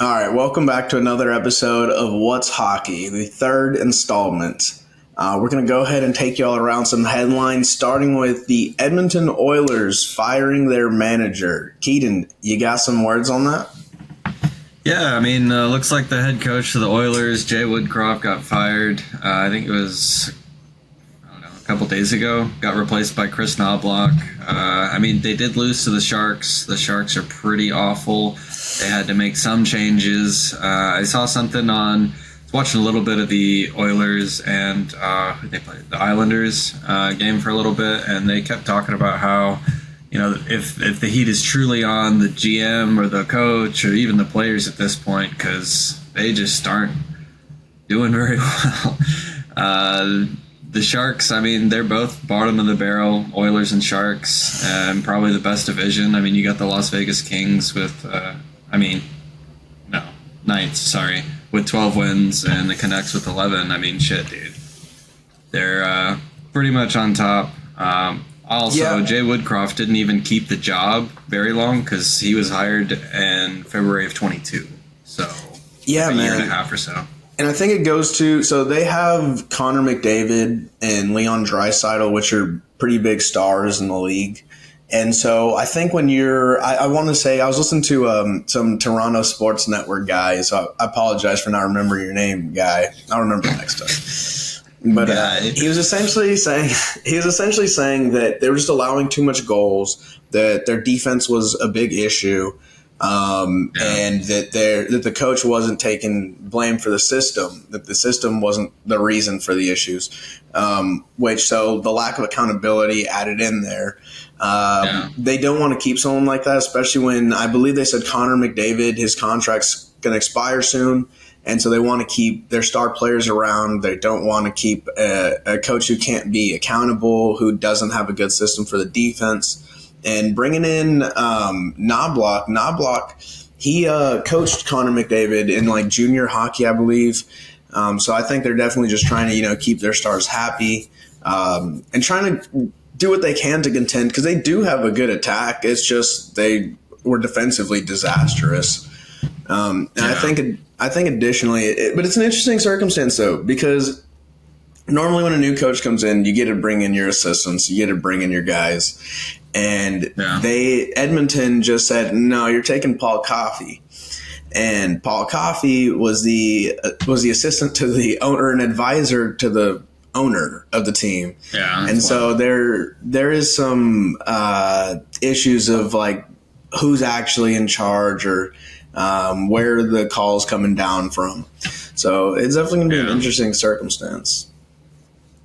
All right, welcome back to another episode of What's Hockey, the third installment. We're going to go ahead and take you all around some headlines, starting with the Edmonton Oilers firing their manager. Keaton, you got some words on that? Yeah, looks like the head coach of the Oilers, Jay Woodcroft, got fired. I think it was, a couple days ago. Got replaced by Chris Knobloch. They did lose to the Sharks. The Sharks are pretty awful. They had to make some changes. I saw something watching a little bit of the Oilers and they played the Islanders game for a little bit, and they kept talking about how, if the heat is truly on the GM or the coach or even the players at this point, because they just aren't doing very well. The Sharks, they're both bottom of the barrel, Oilers and Sharks, and probably the best division. You got the Las Vegas Kings with, Knights, sorry, with 12 wins, and the Canucks with 11. Shit, dude. They're pretty much on top. Jay Woodcroft didn't even keep the job very long because he was hired in February of 22. So, a year and a half or so. And I think it goes to, so they have Connor McDavid and Leon Draisaitl, which are pretty big stars in the league. And so I think when I want to say, I was listening to some Toronto Sports Network guy, so I apologize for not remembering your name, guy. I'll remember next time. But he was essentially saying that they were just allowing too much goals, that their defense was a big issue, and that the coach wasn't taking blame for the system, that the system wasn't the reason for the issues, so the lack of accountability added in there. They don't want to keep someone like that, especially when I believe they said Connor McDavid, his contract's going to expire soon. And so they want to keep their star players around. They don't want to keep a coach who can't be accountable, who doesn't have a good system for the defense. And bringing in Knobloch. Knobloch, he coached Connor McDavid in junior hockey, I believe. So I think they're definitely just trying to keep their stars happy and trying to do what they can to contend, because they do have a good attack. It's just they were defensively disastrous. I think additionally, but it's an interesting circumstance though, because normally when a new coach comes in, you get to bring in your assistants, you get to bring in your guys, and Edmonton just said, no, you're taking Paul Coffey. And Paul Coffey was the assistant to the owner and advisor to the owner of the team. Yeah, and so there is some issues of who's actually in charge or where the call's coming down from. So it's definitely going to be an interesting circumstance.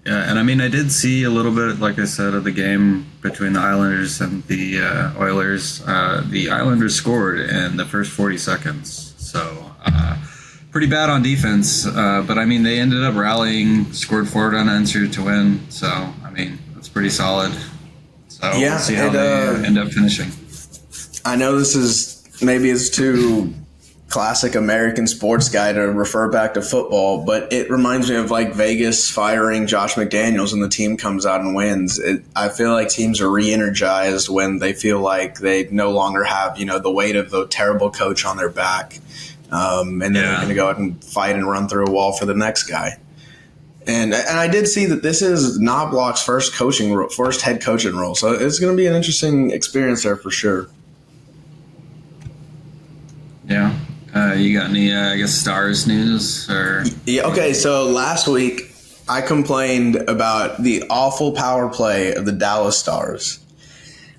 Yeah, and I did see a little bit, like I said, of the game between the Islanders and the Oilers. The Islanders scored in the first 40 seconds, so pretty bad on defense. But they ended up rallying, scored 4 unanswered to win. So that's pretty solid. So we'll see how they end up finishing. I know this is maybe it's too classic American sports guy to refer back to football, but it reminds me of Vegas firing Josh McDaniels and the team comes out and wins. I feel like teams are re-energized when they feel like they no longer have, the weight of the terrible coach on their back. And then they're going to go out and fight and run through a wall for the next guy. And I did see that this is Knobloch's first head coaching role. So it's going to be an interesting experience there for sure. Yeah. You got any, Stars news? Or okay, so last week I complained about the awful power play of the Dallas Stars.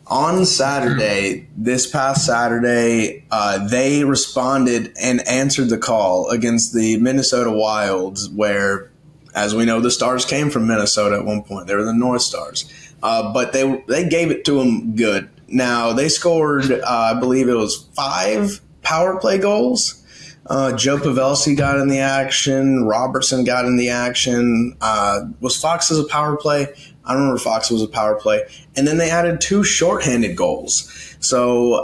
On Saturday, this past Saturday, they responded and answered the call against the Minnesota Wilds, where, as we know, the Stars came from Minnesota at one point. They were the North Stars. But they gave it to them good. Now, they scored, I believe it was 5 power play goals. Joe Pavelski got in the action. Robertson got in the action. Was Fox's a power play? I don't remember if Fox was a power play. And then they added 2 shorthanded goals. So,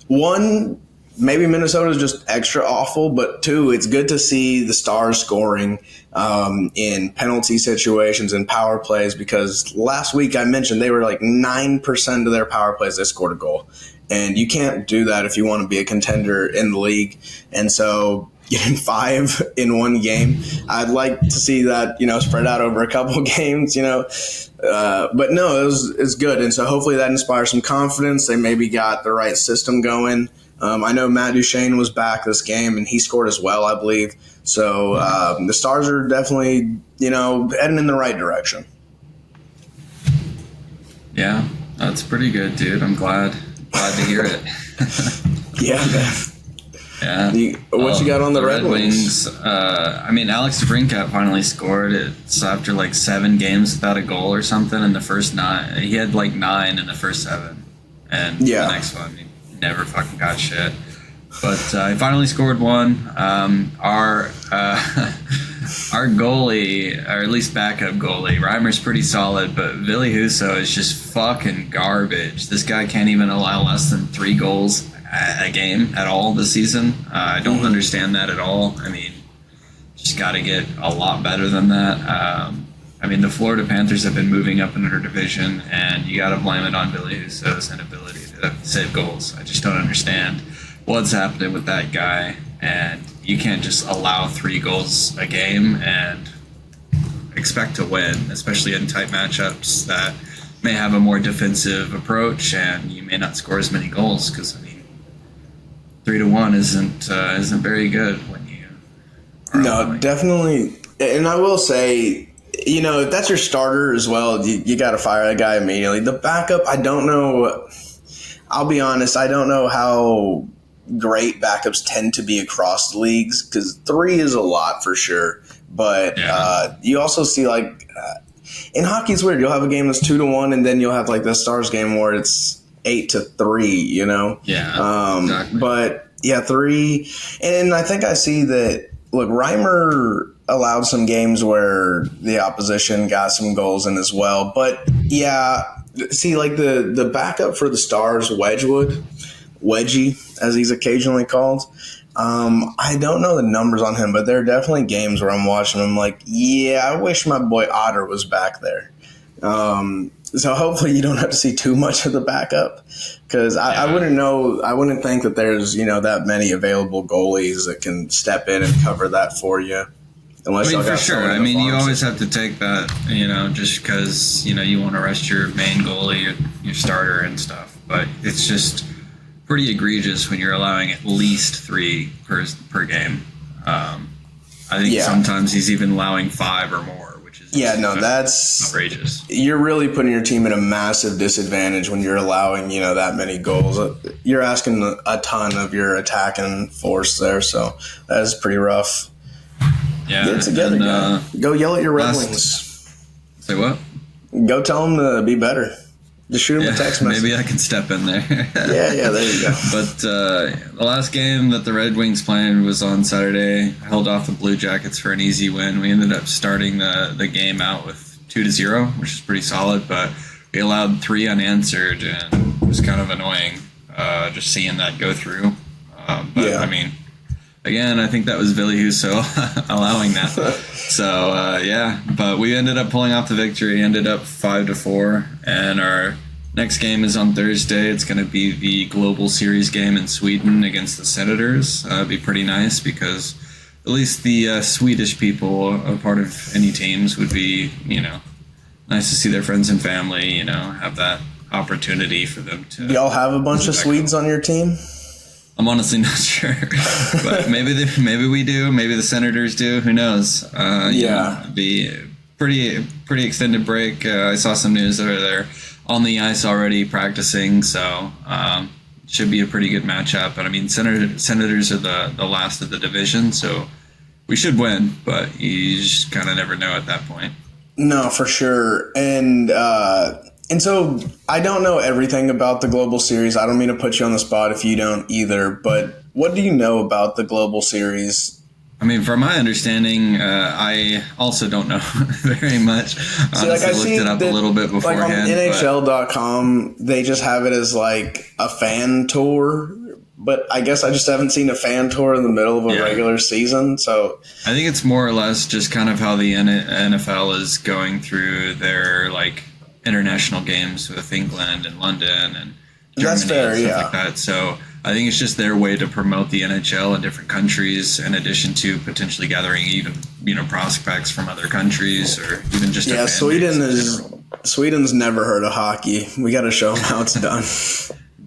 one, maybe Minnesota is just extra awful, but 2, it's good to see the Stars scoring in penalty situations and power plays, because last week I mentioned they were 9% of their power plays, they scored a goal. and you can't do that if you want to be a contender in the league. And so getting 5 in one game, I'd like to see that, spread out over a couple games, but no, it's good. And so hopefully that inspires some confidence. They maybe got the right system going. I know Matt Duchene was back this game, and he scored as well, I believe. So the Stars are definitely, heading in the right direction. Yeah, that's pretty good, dude. I'm glad to hear it. Yeah, man. Yeah. What you got on the Red Wings? Alex DeBrincat finally scored. It's after like 7 games without a goal or something in the first 9. He had like 9 in the first 7. And the next one, he never fucking got shit. But he finally scored one. Our goalie, or at least backup goalie, Reimer's pretty solid, but Ville Husso is just fucking garbage. This guy can't even allow less than 3 goals a game at all this season. I don't understand that at all. I mean, just got to get a lot better than that. The Florida Panthers have been moving up in their division, and you got to blame it on Ville Husso's inability to save goals. I just don't understand what's happening with that guy, and you can't just allow 3 goals a game and expect to win, especially in tight matchups that may have a more defensive approach, and you may not score as many goals because 3-1 isn't very good when you are allowing. Definitely. And I will say, if that's your starter as well, you got to fire that guy immediately. The backup, I don't know. I'll be honest, I don't know how great backups tend to be across the leagues, because 3 is a lot for sure. But you also see, in hockey, it's weird. You'll have a game that's 2-1, and then you'll have the Stars game where it's 8-3, Yeah, exactly. But 3, and I think I see that. Look, Reimer allowed some games where the opposition got some goals in as well. But see, the backup for the Stars, Wedgie, as he's occasionally called. I don't know the numbers on him, but there are definitely games where I'm watching him I wish my boy Otter was back there. So hopefully you don't have to see too much of the backup, because I wouldn't know. I wouldn't think that there's that many available goalies that can step in and cover that for you. Unless for sure. You always have to take that, just because you want to rest your main goalie, your starter and stuff. But it's just pretty egregious when you're allowing at least 3 per game. I think sometimes he's even allowing 5 or more. That's outrageous. You're really putting your team at a massive disadvantage when you're allowing, that many goals. You're asking a ton of your attacking force there, so that is pretty rough. Yeah, get it together, guy. Go yell at your Red Wings. Say what? Go tell them to be better. Just shoot him a text message. Maybe I can step in there. yeah, there you go. But the last game that the Red Wings played was on Saturday. Held off the Blue Jackets for an easy win. We ended up starting the game out with 2-0, which is pretty solid, but we allowed 3 unanswered, and it was kind of annoying just seeing that go through. Again, I think that was Ville Husso allowing that. So, but we ended up pulling off the victory, ended up 5-4, and our next game is on Thursday. It's going to be the Global Series game in Sweden against the Senators. It'd be pretty nice because at least the Swedish people, a part of any teams, would be, nice to see their friends and family, have that opportunity for them to... Y'all have a bunch of Swedes on your team? I'm honestly not sure, but maybe we do. Maybe the Senators do. Who knows? It'd be pretty extended break. I saw some news that they're on the ice already practicing, so should be a pretty good matchup. And Senators are the last of the division, so we should win. But you just kind of never know at that point. No, for sure, And so I don't know everything about the Global Series. I don't mean to put you on the spot if you don't either, but what do you know about the Global Series? From my understanding, I also don't know very much. Honestly, I looked it up a little bit beforehand. On NHL.com, they just have it as a fan tour, but I guess I just haven't seen a fan tour in the middle of a regular season. So I think it's more or less just kind of how the NFL is going through their international games with England and London and That's fair, and stuff yeah. like that. So I think it's just their way to promote the NHL in different countries, in addition to potentially gathering even prospects from other countries or even just Yeah, Sweden's never heard of hockey. We got to show them how it's done.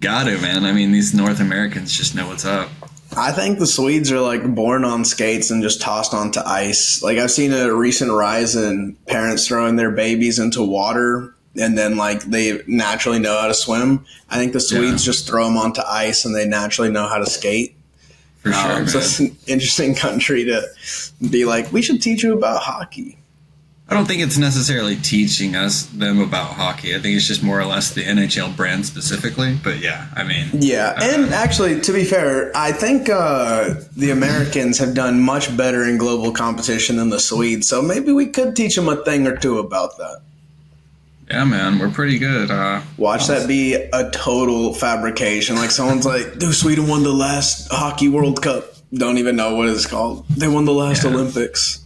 Got to, man. I mean, these North Americans just know what's up. I think the Swedes are like born on skates and just tossed onto ice. Like I've seen a recent rise in parents throwing their babies into water and then like they naturally know how to swim. I think the Swedes just throw them onto ice and they naturally know how to skate. For sure, so it's an interesting country to be like, we should teach you about hockey. I don't think it's necessarily teaching them about hockey. I think it's just more or less the NHL brand specifically. But yeah, I mean. Yeah, and actually, to be fair, I think the Americans have done much better in global competition than the Swedes. So maybe we could teach them a thing or two about that. Yeah, man, we're pretty good. Watch that be a total fabrication. Like someone's like, dude, Sweden won the last Hockey World Cup. Don't even know what it's called. They won the last Olympics.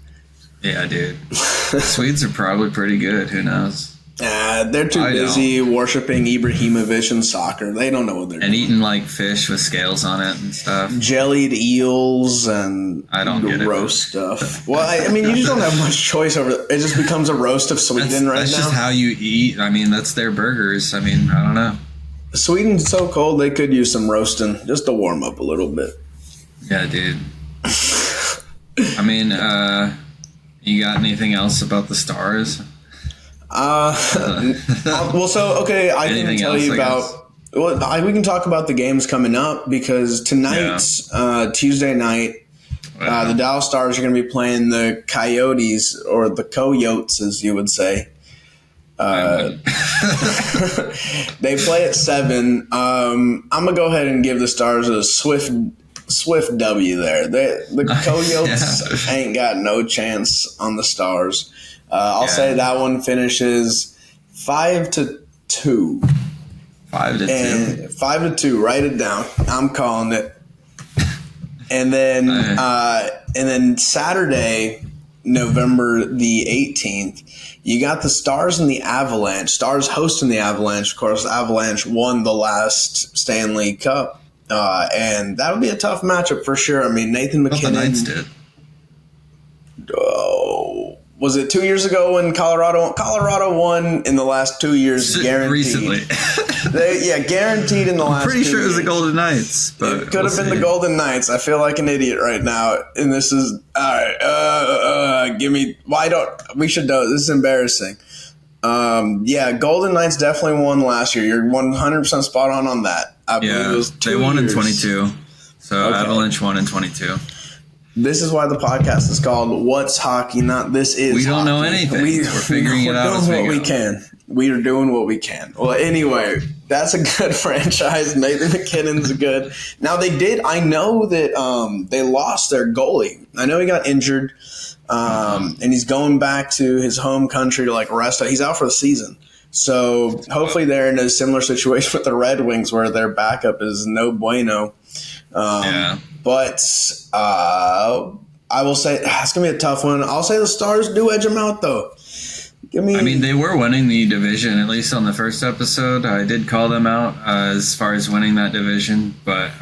Yeah, dude. The Swedes are probably pretty good. Who knows? They're too busy worshiping Ibrahimovic and soccer. They don't know what they're doing. And eating like fish with scales on it and stuff. Jellied eels and I don't get roast stuff. Well, I mean, you just don't have much choice over it. It just becomes a roast of Sweden now. That's just how you eat. I mean, that's their burgers. I mean, I don't know. Sweden's so cold, they could use some roasting just to warm up a little bit. Yeah, dude. I mean, you got anything else about the Stars? Well, so okay, I can tell you about. Well, we can talk about the games coming up because tonight's Tuesday night, the Dallas Stars are going to be playing the Coyotes or the Coyotes, as you would say. They play at 7. I'm gonna go ahead and give the Stars a swift W there. The Coyotes ain't got no chance on the Stars. I'll say that one finishes 5-2. 5-2. 5-2. Write it down. I'm calling it. And then Saturday, November the 18th, you got the Stars and the Avalanche. Stars hosting the Avalanche. Of course, the Avalanche won the last Stanley Cup. And that'll be a tough matchup for sure. I mean, Nathan McKinnon. The Knights did. Oh, was it 2 years ago when Colorado won in the last 2 years? Guaranteed. Recently. Guaranteed in the last 2 years. Pretty sure it was the Golden Knights. But it could have been the Golden Knights. I feel like an idiot right now. And this is, all right, we should know. This is embarrassing. Golden Knights definitely won last year. You're 100% spot on that. I believe it was 2 they won years. in 22. So Avalanche won in 22. This is why the podcast is called What's Hockey, not This Is We don't Hockey. know anything. We're figuring it out as we doing what go. we can. We are doing what we can. Well, anyway, that's a good franchise. Nathan McKinnon's good. Now, I know that they lost their goalie. I know he got injured, and he's going back to his home country to rest. He's out for the season. So hopefully they're in a similar situation with the Red Wings where their backup is no bueno. But I will say it's going to be a tough one. I'll say the Stars do edge them out, though. I mean, they were winning the division, at least on the first episode. I did call them out as far as winning that division. But,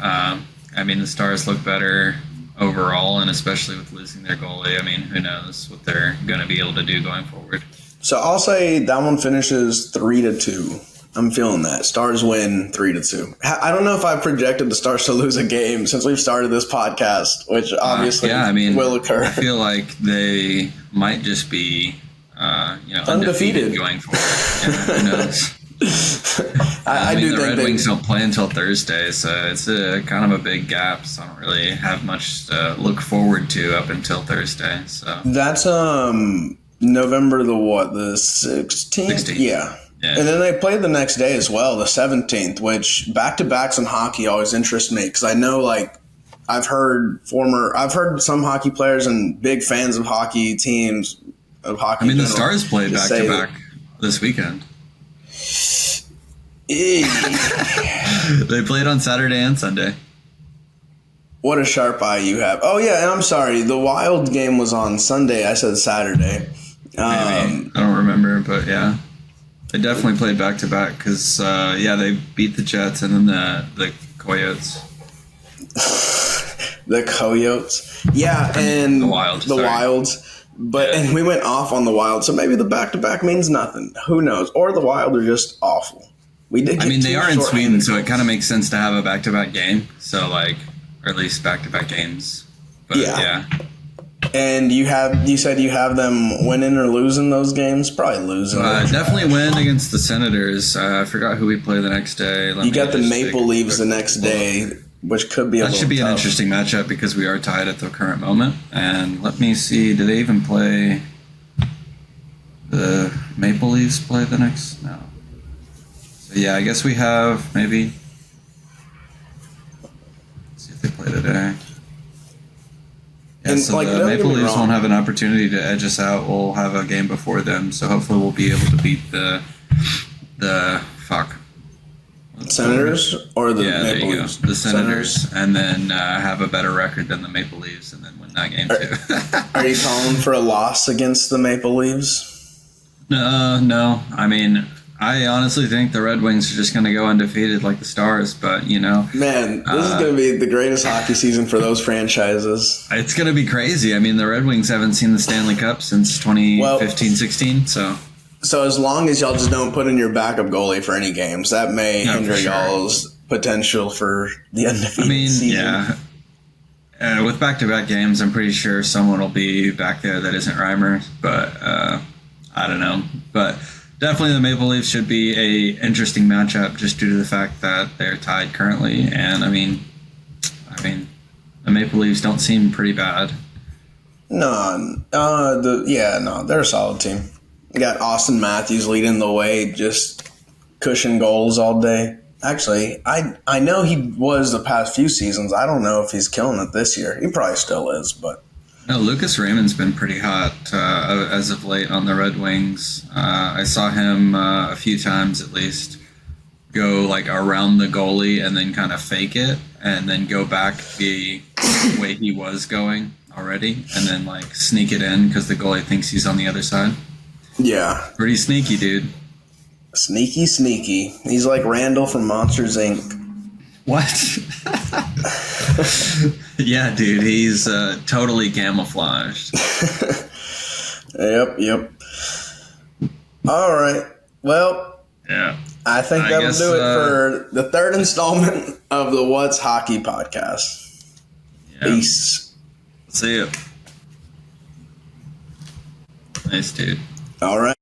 the Stars look better overall, and especially with losing their goalie. I mean, who knows what they're going to be able to do going forward. So I'll say that one finishes 3-2. I'm feeling that. Stars win 3-2. I don't know if I've projected the Stars to lose a game since we've started this podcast, which obviously will occur. I feel like they might just be undefeated going forward. Who knows? I do the think Red Wings don't play until Thursday, so it's a kind of a big gap. So I don't really have much to look forward to up until Thursday. So that's November the 16th? 16th. Yeah. And then they play the next day as well, the 17th, which back-to-backs in hockey always interest me because I know, I've heard some hockey players and big fans of hockey teams of hockey. The Stars played back-to-back this weekend. They played on Saturday and Sunday. What a sharp eye you have. Oh, yeah, and I'm sorry. The Wild game was on Sunday. I said Saturday. Maybe. I don't remember, but yeah. They definitely played back to back because they beat the Jets and then the Coyotes. The Coyotes, yeah, and The Wilds, the sorry. Wilds. But Yeah. and we went off on the Wild, so maybe the back to back means nothing. Who knows? Or the Wild are just awful. We did. I mean, they two are in Sweden, shorthanded so it goals. kind of makes sense to have a back to back game. So like, or at least back to back games. But Yeah. And you said you have them winning or losing those games. Probably losing. Definitely win against the Senators. I forgot who we play the next day. You got the Maple Leafs the next day, which could be a That little should be an tough. interesting matchup because we are tied at the current moment. And let me see, do they even play the Maple Leafs play the next? No. So yeah, I guess we have maybe. Let's see if they play today. Yeah, And, so like, the don't get Maple me Leafs wrong. won't have an opportunity to edge us out. We'll have a game before them, so hopefully we'll be able to beat the fuck. Senators or the Yeah, there Maple you go. Leafs. The Senators, and then have a better record than the Maple Leafs, and then win that game too. Are you calling for a loss against the Maple Leafs? No. I mean, I honestly think the Red Wings are just going to go undefeated like the Stars, but you know, Man, this is going to be the greatest hockey season for those franchises. it's going to be crazy. I mean, the Red Wings haven't seen the Stanley Cup since 2015-16, so So as long as y'all just don't put in your backup goalie for any games, that may No, hinder for sure. y'all's potential for the undefeated I mean, season. yeah. With back-to-back games, I'm pretty sure someone will be back there that isn't Reimer, but I don't know. But definitely the Maple Leafs should be a interesting matchup just due to the fact that they're tied currently. And I mean, the Maple Leafs don't seem pretty bad. No, they're a solid team. You got Austin Matthews leading the way, just cushion goals all day. Actually, I know he was the past few seasons. I don't know if he's killing it this year. He probably still is, but No, Lucas Raymond's been pretty hot as of late on the Red Wings. I saw him a few times at least go like around the goalie and then kind of fake it and then go back the way he was going already and then like sneak it in because the goalie thinks he's on the other side. yeah, Pretty sneaky, dude. sneaky. He's like Randall from Monsters Inc. What? Yeah, dude, he's totally camouflaged. Yep. All right. Well, Yeah. I think I that'll guess, do it for the third installment of the What's Hockey podcast. Yeah. Peace. See ya. Nice, dude. All right.